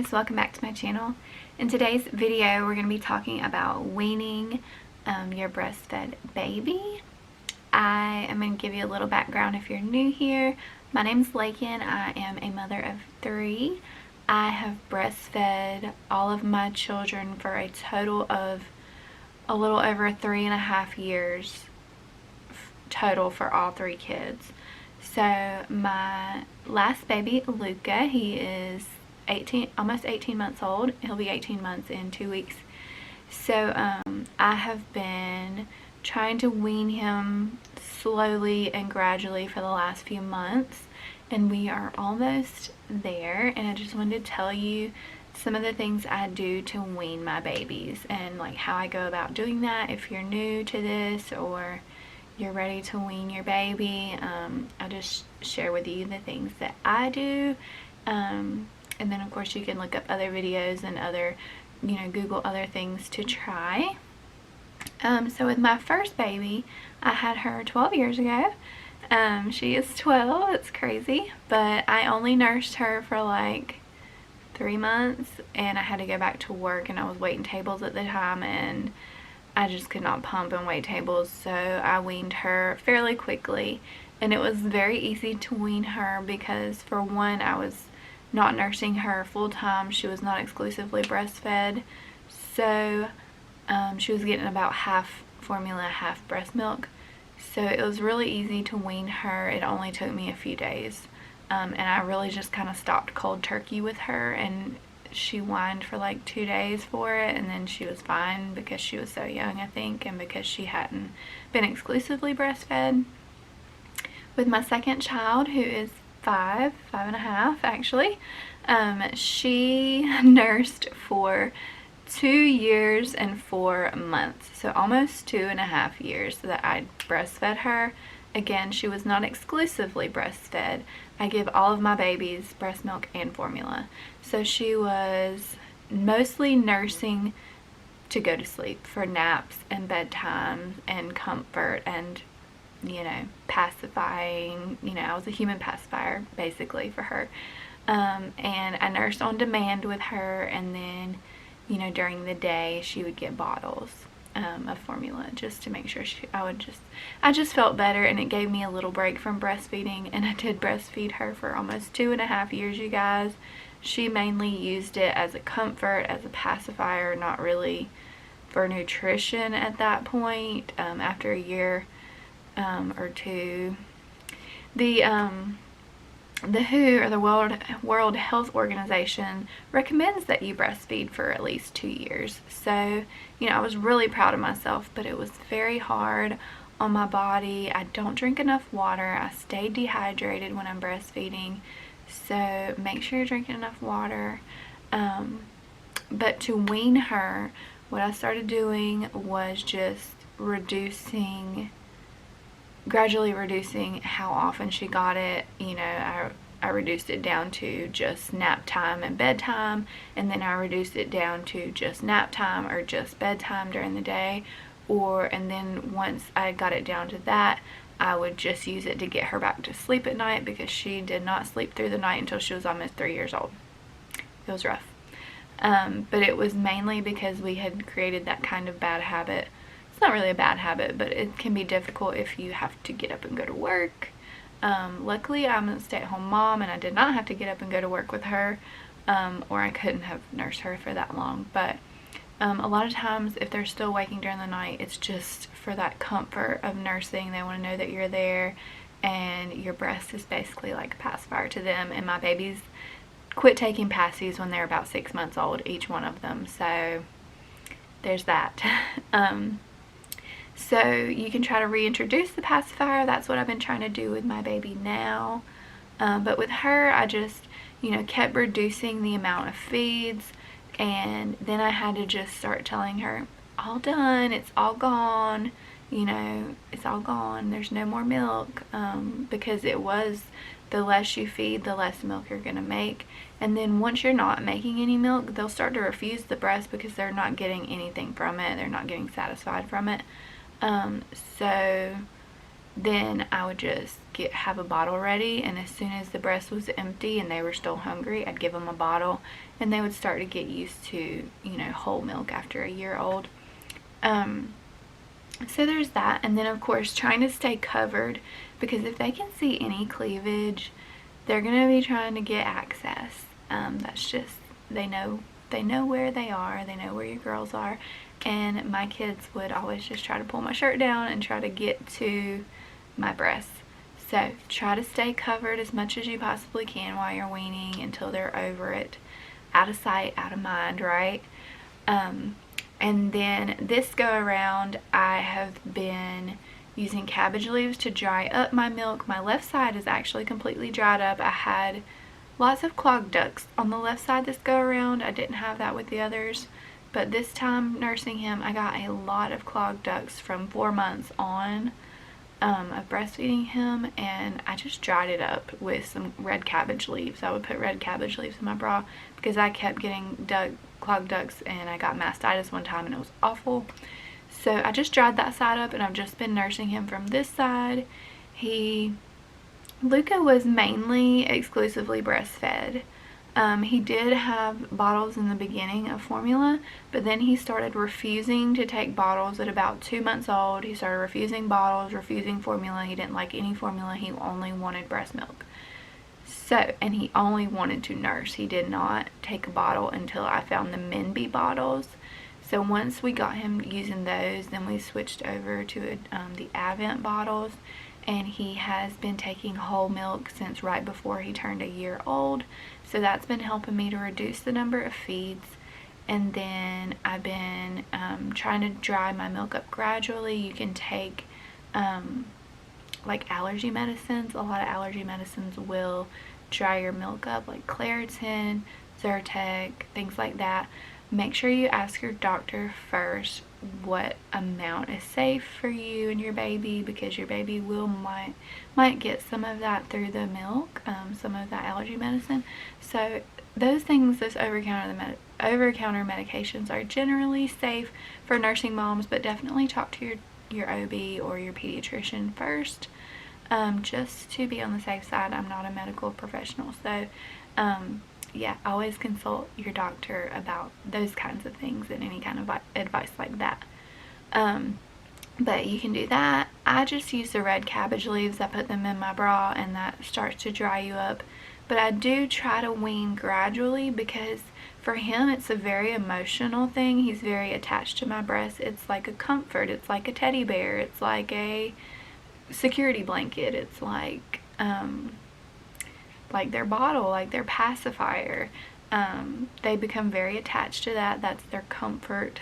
loves, welcome back to my channel. In today's video we're going to be talking about weaning your breastfed baby. I am going to give you a little background if you're new here. My name's Lakin. I am a mother of 3. I have breastfed all of my children for a total of a little over 3.5 years total for all 3 kids. So my last baby, Luca, he is almost 18 months old. He'll be 18 months in 2 weeks. So I have been trying to wean him slowly and gradually for the last few months, and we are almost there. And I just wanted to tell you some of the things I do to wean my babies and like how I go about doing that. If you're new to this or you're ready to wean your baby, I'll just share with you the things that I do, and then of course you can look up other videos and other, Google other things to try. So with my first baby, I had her 12 years ago. She is 12, it's crazy, but I only nursed her for like 3 months, and I had to go back to work, and I was waiting tables at the time, and I just could not pump and wait tables, so I weaned her fairly quickly. And it was very easy to wean her because, for one, I was not nursing her full time. She was not exclusively breastfed, so she was getting about half formula, half breast milk. So it was really easy to wean her. It only took me a few days, and I really just kind of stopped cold turkey with her, and she whined for like 2 days for it, and then she was fine because she was so young, I think, and because she hadn't been exclusively breastfed. With my second child, who is 5.5 actually, she nursed for 2 years and 4 months, so almost 2.5 years that I breastfed her. Again, she was not exclusively breastfed. I give all of my babies breast milk and formula. So she was mostly nursing to go to sleep for naps and bedtime and comfort and, pacifying. I was a human pacifier basically for her. And I nursed on demand with her, and then, during the day she would get bottles of formula just to make sure I just felt better, and it gave me a little break from breastfeeding. And I did breastfeed her for almost 2.5 years, you guys. She mainly used it as a comfort, as a pacifier, not really for nutrition at that point. After a year or two, the WHO, or the World Health Organization, recommends that you breastfeed for at least 2 years. So, I was really proud of myself, but it was very hard on my body. I don't drink enough water. I stay dehydrated when I'm breastfeeding. So make sure you're drinking enough water. But to wean her, what I started doing was just gradually reducing how often she got it. I reduced it down to just nap time and bedtime, and then I reduced it down to just nap time or just bedtime during the day. And then once I got it down to that, I would just use it to get her back to sleep at night, because she did not sleep through the night until she was almost 3 years old. It was rough. But it was mainly because we had created that kind of bad habit. It's not really a bad habit, but it can be difficult if you have to get up and go to work. Luckily, I'm a stay-at-home mom, and I did not have to get up and go to work with her, or I couldn't have nursed her for that long. But a lot of times, if they're still waking during the night, it's just for that comfort of nursing. They want to know that you're there, and your breast is basically like a pacifier to them. And my babies quit taking passies when they're about 6 months old, each one of them. So there's that. So you can try to reintroduce the pacifier. That's what I've been trying to do with my baby now. But with her, I just, kept reducing the amount of feeds. And then I had to just start telling her, all done, it's all gone, it's all gone, there's no more milk, because it was, the less you feed, the less milk you're gonna make. And then once you're not making any milk, they'll start to refuse the breast because they're not getting anything from it. They're not getting satisfied from it. So then I would just have a bottle ready, and as soon as the breast was empty and they were still hungry, I'd give them a bottle, and they would start to get used to, you know, whole milk after a year old. So there's that. And then of course trying to stay covered, because if they can see any cleavage, they're going to be trying to get access. That's just, they know where they are, they know where your girls are, and my kids would always just try to pull my shirt down and try to get to my breasts. So try to stay covered as much as you possibly can while you're weaning until they're over it. Out of sight, out of mind, right? And then this go around, I have been using cabbage leaves to dry up my milk. My left side is actually completely dried up. I had lots of clogged ducts on the left side this go around. I didn't have that with the others, but this time nursing him, I got a lot of clogged ducts from 4 months on of breastfeeding him, and I just dried it up with some red cabbage leaves. I would put red cabbage leaves in my bra because I kept getting clogged ducts, and I got mastitis one time and it was awful. So I just dried that side up, and I've just been nursing him from this side. Luca was mainly exclusively breastfed. He did have bottles in the beginning of formula, but then he started refusing to take bottles at about 2 months old. He started refusing bottles, refusing formula. He didn't like any formula. He only wanted breast milk. So, and he only wanted to nurse. He did not take a bottle until I found the Minby bottles. So once we got him using those, then we switched over to the Advent bottles, and he has been taking whole milk since right before he turned a year old. So that's been helping me to reduce the number of feeds. And then I've been trying to dry my milk up gradually. You can take like allergy medicines. A lot of allergy medicines will dry your milk up, like Claritin, Zyrtec, things like that. Make sure you ask your doctor first what amount is safe for you and your baby, because your baby might get some of that through the milk, some of that allergy medicine. So those things, those over-the-counter medications are generally safe for nursing moms, but definitely talk to your OB or your pediatrician first, just to be on the safe side. I'm not a medical professional, so yeah, always consult your doctor about those kinds of things and any kind of advice like that. But you can do that. I just use the red cabbage leaves. I put them in my bra, and that starts to dry you up. But I do try to wean gradually, because for him it's a very emotional thing. He's very attached to my breast. It's like a comfort. It's like a teddy bear. It's like a security blanket. It's like their bottle, like their pacifier. They become very attached to that. That's their comfort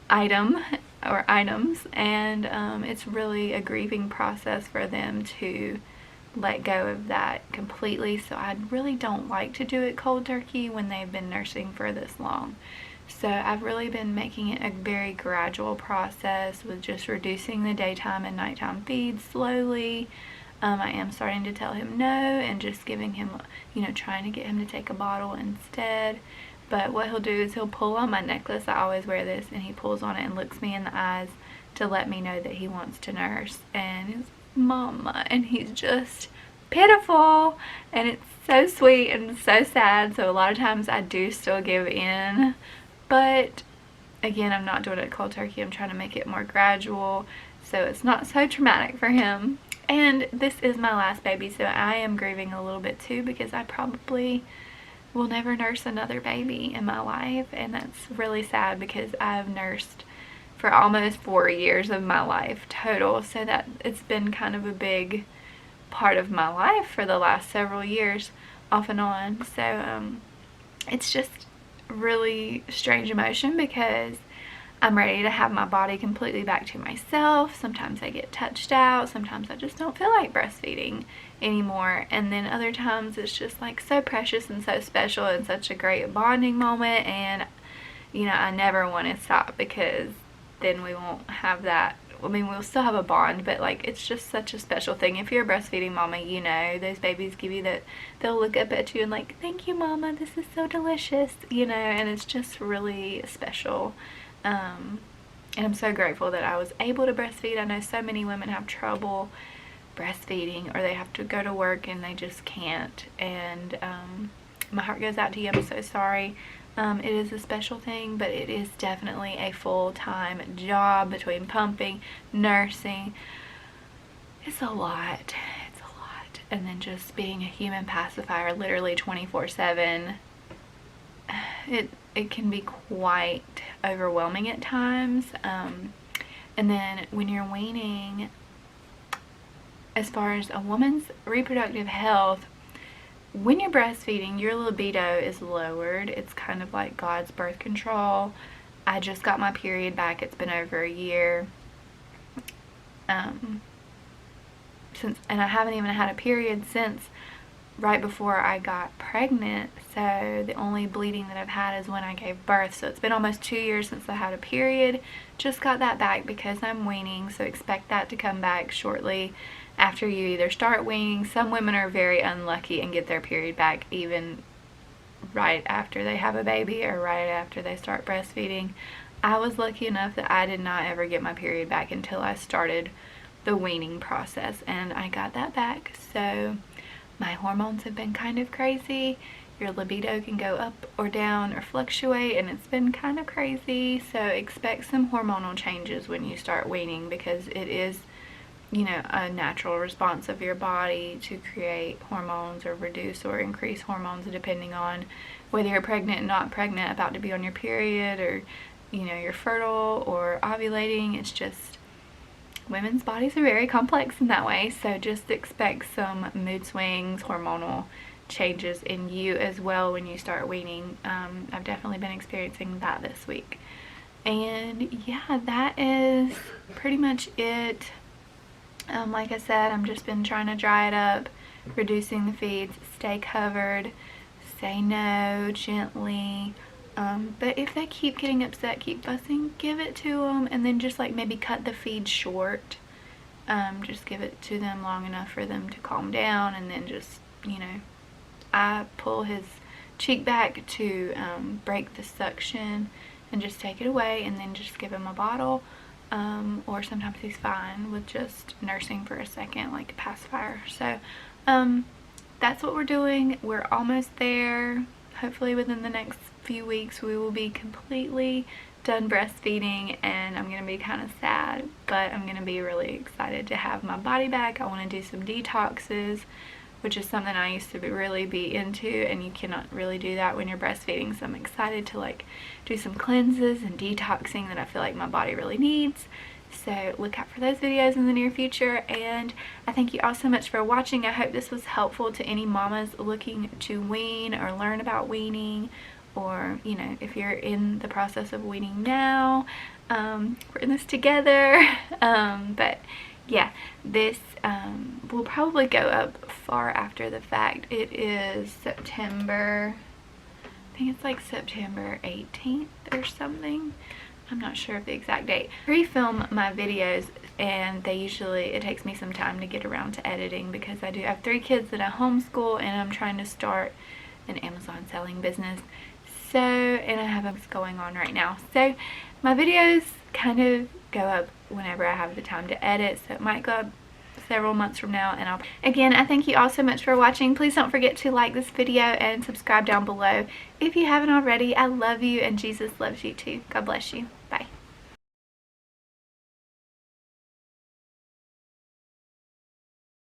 item or items, and it's really a grieving process for them to let go of that completely. So I really don't like to do it cold turkey when they've been nursing for this long. So I've really been making it a very gradual process with just reducing the daytime and nighttime feeds slowly. I am starting to tell him no and just giving him, you know, trying to get him to take a bottle instead. But what he'll do is he'll pull on my necklace. I always wear this, and he pulls on it and looks me in the eyes to let me know that he wants to nurse. And he's, Mama, and he's just pitiful, and it's so sweet and so sad. So a lot of times I do still give in, but again, I'm not doing it cold turkey. I'm trying to make it more gradual so it's not so traumatic for him. And this is my last baby, so I am grieving a little bit too, because I probably will never nurse another baby in my life, and that's really sad because I've nursed for almost 4 years of my life total, so that it's been kind of a big part of my life for the last several years, off and on. So it's just really strange emotion, because I'm ready to have my body completely back to myself. Sometimes I get touched out. Sometimes I just don't feel like breastfeeding anymore. And then other times it's just like so precious and so special and such a great bonding moment. And, you know, I never want to stop, because then we won't have that. I mean, we'll still have a bond, but like, it's just such a special thing. If you're a breastfeeding mama, you know, those babies give you that, they'll look up at you and like, thank you, Mama, this is so delicious, you know, and it's just really special. And I'm so grateful that I was able to breastfeed. I know so many women have trouble breastfeeding, or they have to go to work and they just can't. And my heart goes out to you. I'm so sorry. It is a special thing, but it is definitely a full-time job between pumping, nursing. It's a lot. It's a lot. And then just being a human pacifier literally 24/7. It can be quite overwhelming at times. And then when you're weaning, as far as a woman's reproductive health, when you're breastfeeding, your libido is lowered. It's kind of like God's birth control. I just got my period back. It's been over a year. And I haven't even had a period since right before I got pregnant. So the only bleeding that I've had is when I gave birth. So it's been almost 2 years since I had a period. Just got that back because I'm weaning, so expect that to come back shortly after you either start weaning. Some women are very unlucky and get their period back even right after they have a baby or right after they start breastfeeding. I was lucky enough that I did not ever get my period back until I started the weaning process, and I got that back. So my hormones have been kind of crazy. Your libido can go up or down or fluctuate, and it's been kind of crazy. So expect some hormonal changes when you start weaning, because it is, you know, a natural response of your body to create hormones or reduce or increase hormones depending on whether you're pregnant, not pregnant, about to be on your period, or, you know, you're fertile or ovulating. It's just, women's bodies are very complex in that way. So just expect some mood swings, hormonal changes in you as well when you start weaning. I've definitely been experiencing that this week. And yeah, that is pretty much it. Like I said, I've just been trying to dry it up, reducing the feeds, stay covered, say no gently. But if they keep getting upset, keep fussing, give it to them, and then just like maybe cut the feed short. Just give it to them long enough for them to calm down, and then just, you know, I pull his cheek back to break the suction and just take it away, and then just give him a bottle. Or sometimes he's fine with just nursing for a second, like a pacifier. So that's what we're doing. We're almost there. Hopefully within the next few weeks we will be completely done breastfeeding, and I'm gonna be kind of sad, but I'm gonna be really excited to have my body back. I want to do some detoxes, which is something I used to really be into, and you cannot really do that when you're breastfeeding. So I'm excited to like do some cleanses and detoxing that I feel like my body really needs. So look out for those videos in the near future, and I thank you all so much for watching. I hope this was helpful to any mamas looking to wean or learn about weaning, or, you know, if you're in the process of weaning now. We're in this together. But yeah, this will probably go up far after the fact. It is September, I think it's like September 18th or something. I'm not sure of the exact date. I pre-film my videos, and it takes me some time to get around to editing, because I do have 3 kids that I homeschool, and I'm trying to start an Amazon selling business. So, and I have things going on right now. So my videos kind of go up whenever I have the time to edit. So it might go up several months from now. And again, I thank you all so much for watching. Please don't forget to like this video and subscribe down below if you haven't already. I love you, and Jesus loves you too. God bless you. Bye.